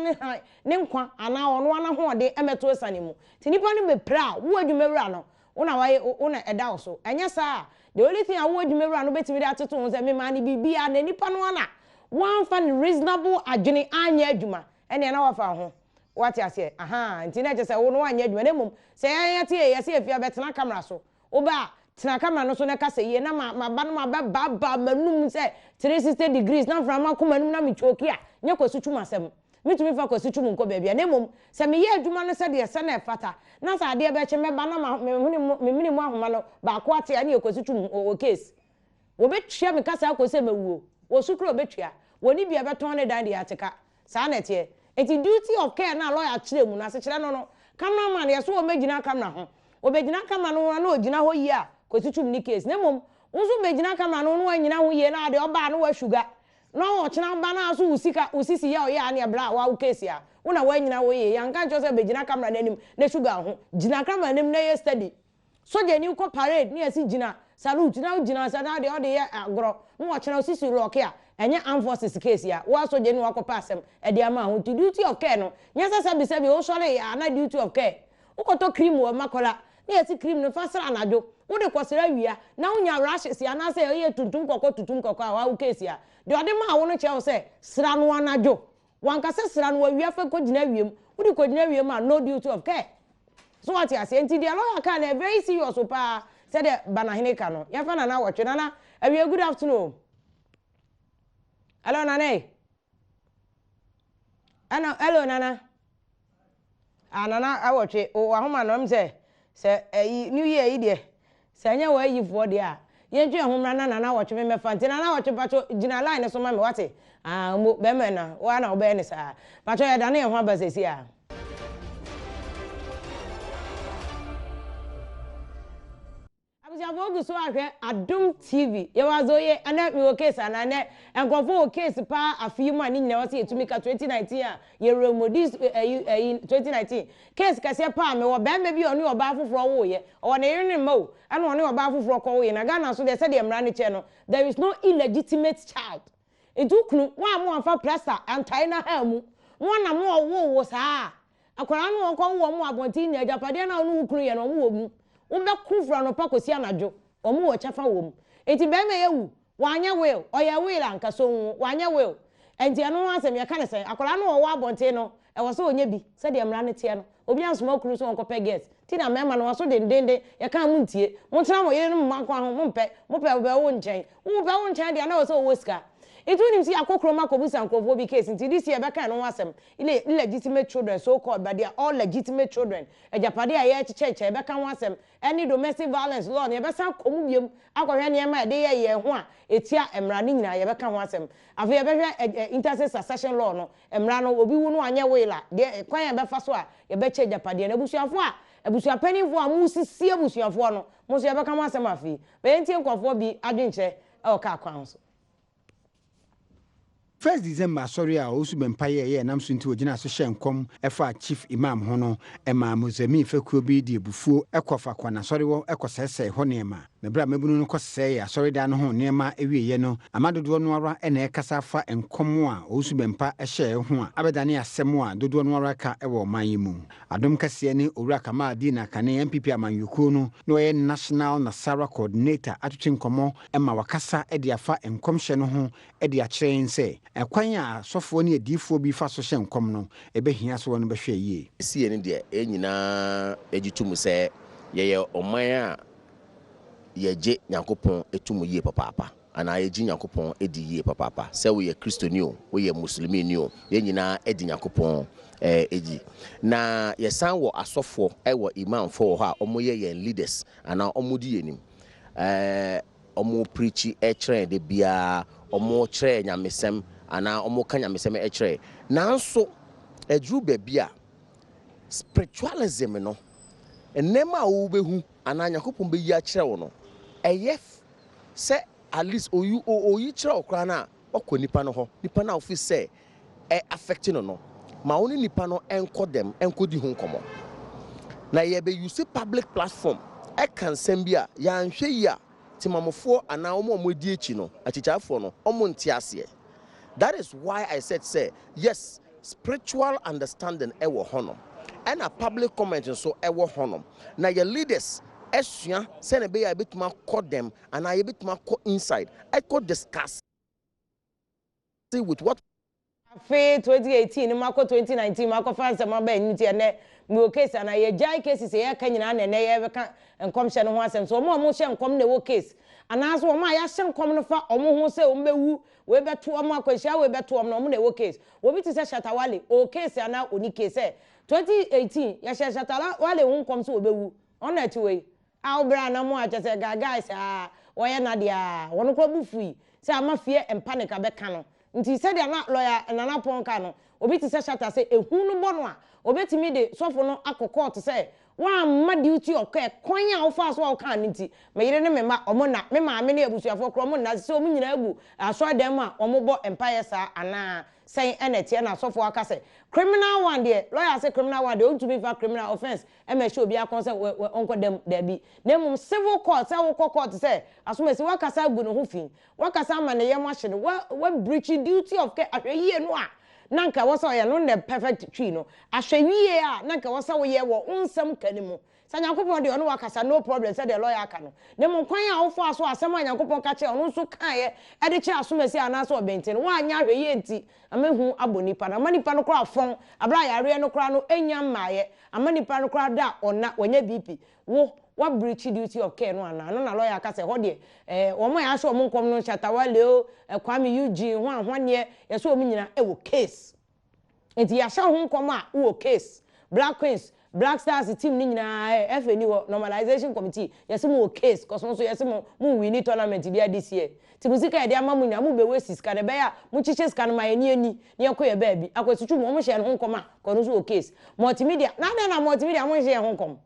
ne nkwa ana ono ana ho de emeto esane mu ti nipa no be pra wo adwuma wura no una waye una eda so enya saa the only thing I would you no betimi dey atoto won say me ma ni bibia na nipa no ana one fan reasonable adwene anya adwuma ene na wafa ho what you say aha nti na je say wo no anya adwuma nemum say anya tie ye say afia betena camera so oba tena camera no so na ka say ye na ma ba no ma ba manum say 360 degrees na from akomanum na me choki a nya kwasutwum asem mitumi fa kwasutwum nko ba bia nemum say me ye adwuma no say de se na efata na sa ade be che me ba na me minimu ahoma no ba ko ate ani kwasutwum o case wo betwa me kasa akose mawuo wo sukro betwa woni bia beton ne dan de ateka sa na tie enti duty of care na lawyer kire mu na se kire no cameraman ye so wo megina camera ho wo begina camera no na ogina ho yi a kwasutwum ni case nemum unso begina camera no anyina ho yi na ade oba na wa sugar no wo chena ba na so usisi ya o ya na bra wa case ya una wa nyina wo yi yanka ncho se begina camera nanim na sugar ho gina camera nanim na ye study so je ni ko parade ni asi gina salute na gina sa na de o de ye agro no wo chena usisi lock ya enye enforces case ya wa so je ni wa ko passem e de ama ho to duty of care no nya sa bi o sole ya na duty of care ukoto cream wo makola na yesi cream no fasara anajo wo de kwosera wia na unya rashes ya na say ye tuntum kokko a wa case ya de ode ma wo no che wo say sra no anajo wanka se sra no wia fa ko gina wiem wo de ko gina wiem a no duty of care so what you say enti de lawyer ka na very serious pa say de banahene ka no ya fa na wotwe na awie good afternoon. Hello Nana. Hello Nana. Nana awotwe o ahoma no mse se new year yi de se anya wa yi fo de a ye twe ahoma na Nana awotwe me mefa nti Nana awotwe pacho gina line so ma me wate mo be me na wa na obe ni sa pacho ya dane ho abasesi a Abuja so ahwe Adom TV ye wazo ye ana mi o case ana ne enkofo o case pa afimu ani nyina wase etumi ka 2019 a ye remodis 2019 case kase pa me wo be me bi oni oba afoforo wo ye o ne yene mo ana oni oba afoforo ko wo ye na Ghana so de se de mra ne che no there is no illegitimate child edukunu wa mo amfa plaster antai na ha mu won na mo wo saa akwara no ko wo mo abonti nya japade na onu kunu ye no mo wo mu umbe kufra no pakosi anajo omu wo chafa wom enti be me yewu wanya will oya will anka so wanya will enti anu asem ye kan se akola no wo abonte no e wo so onya bi se de mra ne tie no obi ansoma kunu so onko peget ti na mema no so dendende ye kan mu ntie mo tra mo ye no mo kwa ho mo pe be wo nchen de na wo so wo sika it wouldn't see a cockroach and covobi case until this year back and was illegitimate children, so called, but they are all legitimate children. A Japadia here to church, a back and was any domestic violence law, never some comubium, Aquarian, day a one, it's here and running now, you back and was him. I've ever intercessor session law, no, and Rano will be one on your way, like, dear, quiet befaswa, you betcha Japadia, and a bush of what? A bush of penny for a moosey, see a bush of one, most ever come once a mafia, but anything of be adventure or car council. 1st December sorry a osu bempaye ye nam so nti ogina so hyenkom efa chief imam hono ema mozami fekuo bi di ebufuo ekofa kwana sorry wo ekosese ho nema me bra mebunu no kosese ya sorry da no ho nema ewieye no amadodo no ara ena ekasa fa enkom a osu bempa ehye ho a abedane asem a dodo no ara ka ewo manyimu Adom kase ne owura kama di na kane MPP amanyuko no no ye national nasara coordinator atutwe nkomo ema wakasa ede afa enkom hye no ho ede a kyense ekwan a sofo ne adifo bi fa so hye nkom no ebehia so no behwe yie sie ne de enyina egitum se ye oman a yeje Nyankopon etum yie papa ana yeji Nyankopon edi yie papa se we ye Kristoni o we ye Muslimi ni o ye nyina edi Nyankopon eji na ye san wo asofo wo imam for ha omo ye leaders ana omo di yenim omo preach kire de bia omo kire nyamesem ana omo ka nyamesem kire nanso edru bebia spiritualism no enema wo behu ana Nyankopon be yi a kire wo no eyef se at least oyi chira okra na okọ nipa no ho nipa na ofi say affecting no ma oni nipa no enko dem enko di ho komo na ye be use public platform can sembia ya nhwe yi a timamofo ana omo di echi no achichafo no omo nti ase. That is why I said say yes, spiritual understanding ewo honom and a public comment so ewo honom. Na your leaders esua say na be ya betuma call them and I betuma call inside I could discuss with what Fe 2018 mako 2019 mako fansa maba nti ene mi case na ye jai cases ye ka nyina na ye beka enkom hye no ho asem so mo hye enkom na wo case anaso mo ya hye enkom no fa omo ho se o mewu we beto omo akwahia we beto omo no mo na wo case obi ti se Shatawale o case ana oni case 2018 ya hye Shatawale ho enkom so obewu ona ti we awbra na mo ache se guys wo ye na dia wono kwa bufui se amafie empanic abeka no nti said na lawyer nana ponka no obi ti se shatter say ehun no bono a obetimi de sofo no akoko to say wa ma duty oka kwan a ofa so o kan nti me yire ne me ma omo na me ma me na abusuafo kro mo na se omo nyina agu aso dem a omo bo empire sa ana say enete na sofo aka say criminal one there lawyer say criminal one dey to be for criminal offense e me show obi akon say onko dem there bi na mum civil court say wo court say aso me say wakasa agu no ho fin wakasa ma ne yem ahye no wa breaching duty of care ahwe no a nanka wo say no the perfect tree no ahwe wie a nanka wo say wo ye wo unsam kanimu sa Nyankopon de ono wakasa no problem say the lawyer aka no ne mum kwan a wo fo aso asem a Nyankopon ka che ono so kan ye e de che aso me say anaso obenten wo anya ahwe ye nti amehu abonipa na manipa no kra afon abra yare no kra no enya maaye amanipa no kra da ona wanya BP wo breach duty of care no ana no na lawyer aka say ho de wo mo ya so mo nkom no Shatawale o Kwame Eugene ho ahwane ye so mo nyina wo case enti ya sha ho nkom a wo case Black Queens Black Stars team ni nyina FNI normalization committee yes mo case cause so yes mo win tournament dia this year ti musika e dia ma mu nya mo be wesi ska de be ya mo chiche ska no ma ye ni yakoye baabi akwasutu mo hye no nkom a kono so case multimedia na multimedia mo hye ho nkom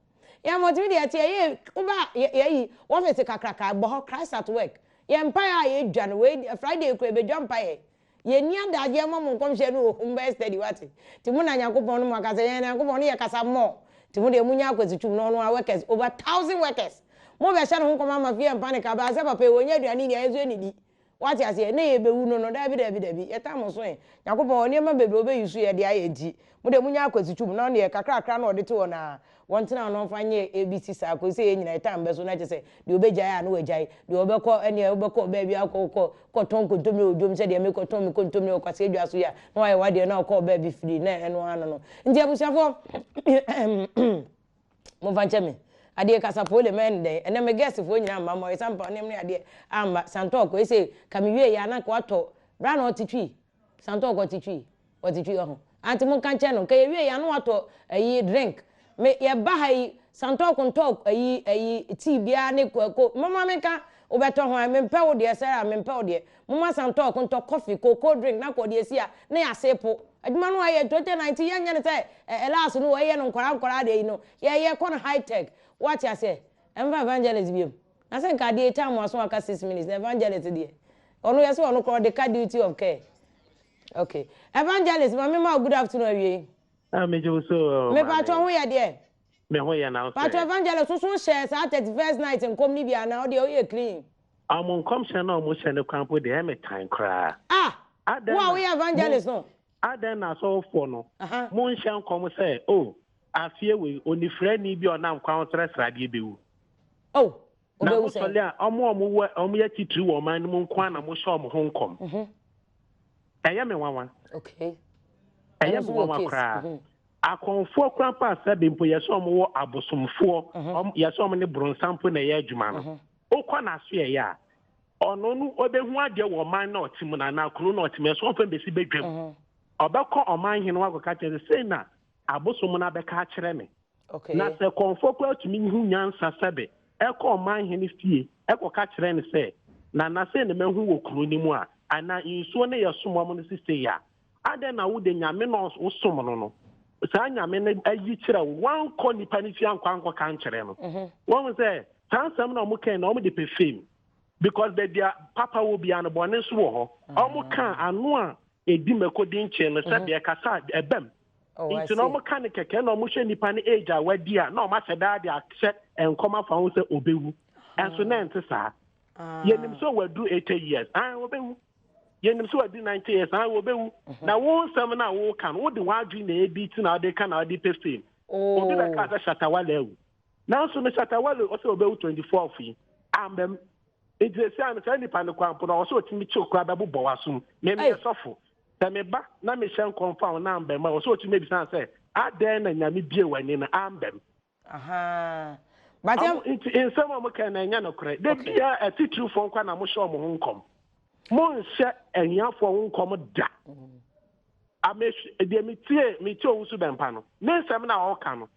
ya multimedia ti ye uba ye office kakraka bo Christ at work ye empire ye dwan we Friday ko be dwan empire ye ni adaje ma mo nkom hye no umba steady wati ti mo na Nyankopon no mo akasa ye Nyankopon no ye kasa mo ti mo de mu nya akwasutu no workers over 1000 workers mo be hye no nkom ama fie empire ka ba se papa e wonya aduane ni ezo ni wati ase na ye bewu no dabi ye tam so e Nyankopon oni ma bebe obe yusu ye de aye ji mo de munya akwasutu no ye kakra na odete wona wontina no fanye ABC sa ko se ye nyina tam be so na chese de obegyae na wagyae de obekọ ene obekọ baabi akọ ton kontomi odom se de me kontom mi kontomi o kwase edwa so ya na waye wade na okọ baabi firi na eno ano no ndi abusiafo mo vanche me ade kasapole men de ene me guest fo nyina mama mo sampa ne me ade amba santoko ese kamiwie ya na ko ato bra na otitwi santoko otitwi ho anti mo kanche no ke wie ya no ato ayi drink me ye bahai santoko talk ayi tea bia ne ko mama me ka obeto ho me mpe wo de sara me mpe wo de mama santoko nto coffee cold drink na ko de sia na ya sepo aduma no aye 2019 ya nya ne say last no aye no nkora de no ye kon high tech what I say evangelist bi na say nka de time waso aka 6 minutes evangelist de ono yes ono call the card duty of care okay evangelist ma good afternoon awie me jo so me patro ho ya de me ho ya na patro evangelist so share sa 31st night nkom ni bia na o de o ye clean amon kom share na mo share ne kwampo de me time kra wow we evangelist no adan na so for no mo nhyan kom say afie we onifre ni bi onam kwan tresra de bewu obewu say na omo ya titru wo man mu nkwan na mo show mo honkom eye me wawa okay eye me wawa kra akonfo kran pa sabe mpo ye so mo wo abosomfo ye so mo ne bronsampo na ye adwuma no okwa na so ye ya ono nu obehu ade wo man na otim na kru na otim so mfa besi bedwam obekọ oman hene wa ka kire say na abosom na beka kire me na se konfo kwa tumi hu nyansa sabe ekọ oman hene fie ekọ ka kire ne say na say ne mehu wo kru ni mu a ana insuo ne ye somo mo ne sise ya ade na wo de nyame no somo no sa nyame ne ayi kire wan ko ni panifia nkwa kan kire no won say tansam na mo ken na mo de pefem because baby papa will be an abundance war. Almost can and one a dimako dinchen and said the cassa a bem. It's no mechanic can no motion nipan age where dear no matter that they accept and come up and say obewu. And so then sir. Yenim so will do 80 years. I obewu. Yenim so do 90 years. I obewu. Now one seminar will can what the one dream they beat now they can already pay fame. Obi like a shatawale. Now so the shatawale also obewu 24 fee. And it's a sign of any panic but also to me choke crab boasum. Maybe a suffer. Tameba na me shen confirm na ambem also to maybe say aden na nyame bie wani na ambem but in some of can nya no kre de bia a titru fo kwa na mo show mo honkom mo nse enya fo honkom da amesh de me tie wusu bempa no me nsem na o ka no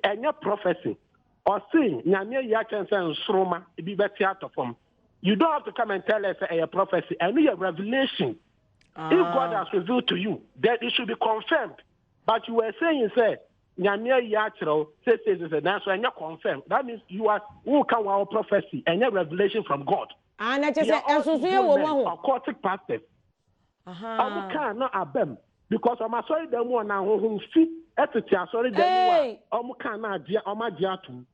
enya prophecy or say nyame ya chen say nsroma bi beti atofom. You don't have to come and tell us a prophecy and your revelation. If God has revealed to you, that it should be confirmed. But you were saying, say, Nyamia Yachro, says, that's why you're confirmed. That means you are who can our prophecy and your revelation from God. And I just say, occultic pastors. I cannot abem because I'm sorry, the one now who fit at the sorry, the one, cannot dear, my dear too.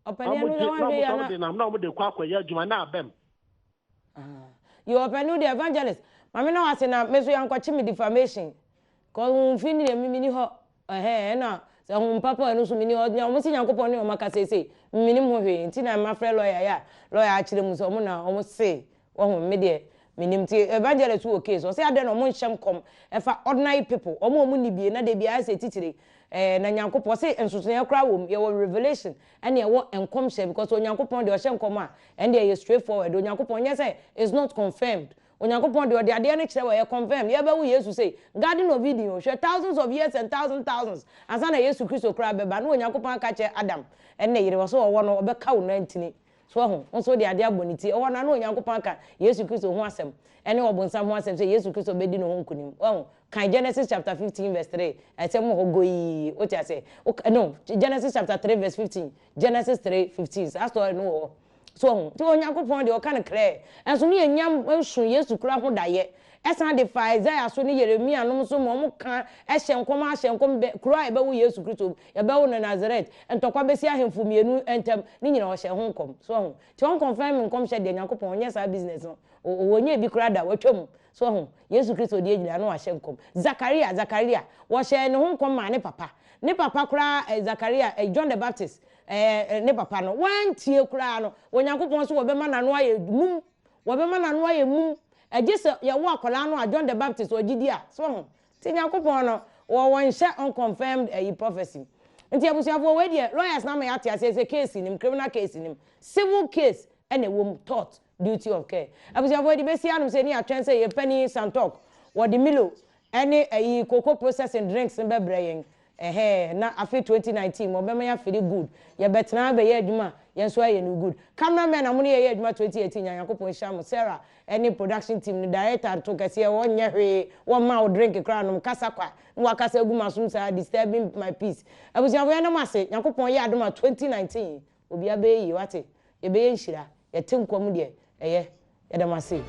I'm not the quack where you're abem. You open the evangelist. Mami no ase na meso yankwachi me defamation ko unfini le mini ho na se hun papa enu so mini ho nya mo si yankopon ne o maka sese mini mo hwe nti na ma frɛ lawyer akire mu so mo na o mo se wo hu me de minim ti evangelist wo case o se ade no mo nhyem kom e fa ordinary people o mo ni bie na de bia ase titire na yankopon se ensoso ya kra wo ye wo revelation ene ye wo enkom hye because o yankopon de o hye enkom a ene ye straightforward o yankopon ye say is not confirmed. Onyankopon de ade ne kire we confirm ye ba wu Yesu say garden of Eden hwe thousands of years and thousands asa na Yesu Kristo kra beba na Onyankopon aka che Adam enne yire wo so wo no obeka wo nantini so ho nso de ade aboniti wo na Onyankopon aka Yesu Kristo ho asem ene obonsam ho asem say Yesu Kristo bedi no ho nkunim wo kan Genesis chapter 15 verse 3 asem ho goyi o ti ase no Genesis chapter 3 verse 15 Genesis 3:15 that story no so ti Onyankopon de o kan clear enso ne nyam ensu Yesu kura ho daye esan de fa Isaiah so ne Yeremia no so mo kan ehye nkom kura e ba wu Yesu Kristo e ba wu na Nazareth entokwa besi ahemfu mienu entem ne nyina o hye ho nkom so ti on confirm nkom hye de Onyankopon onye sa business no wonye bi kura da watwam so Yesu Kristo de nyina no ahye nkom Zakaria wo hye ne ho nkom ma ne papa kura Zakaria John the Baptist ne papa no wantie kura no Onyankopon so wo be ma nanu aye mum ejise ye wo akola no John the Baptist ogidi a so ti Onyankopon no wo wonhye unconfirmed prophecy nti abusuafo we de lawyers na me ate ase case nim criminal case nim civil case ene wo taught duty of care abusuafo de be si anum se ni atwen se ye pani santok wo de Milo ene cocoa processing drinks be breyen na afi 2019 mo be ma ya feel good ye betena be ye adwuma ye so aye no good cameraman na mo ne ye adwuma 2018 Nyankopon Sham Sarah any production team ni director to kase wonye hwe won ma o drink kra no kasa kwa nwa kasa gu masum sa disturbing my peace abusia we na mase Nyankopon ye adoma 2019 obi abe yi wate ye be ye nhira ye tenkom de ye da mase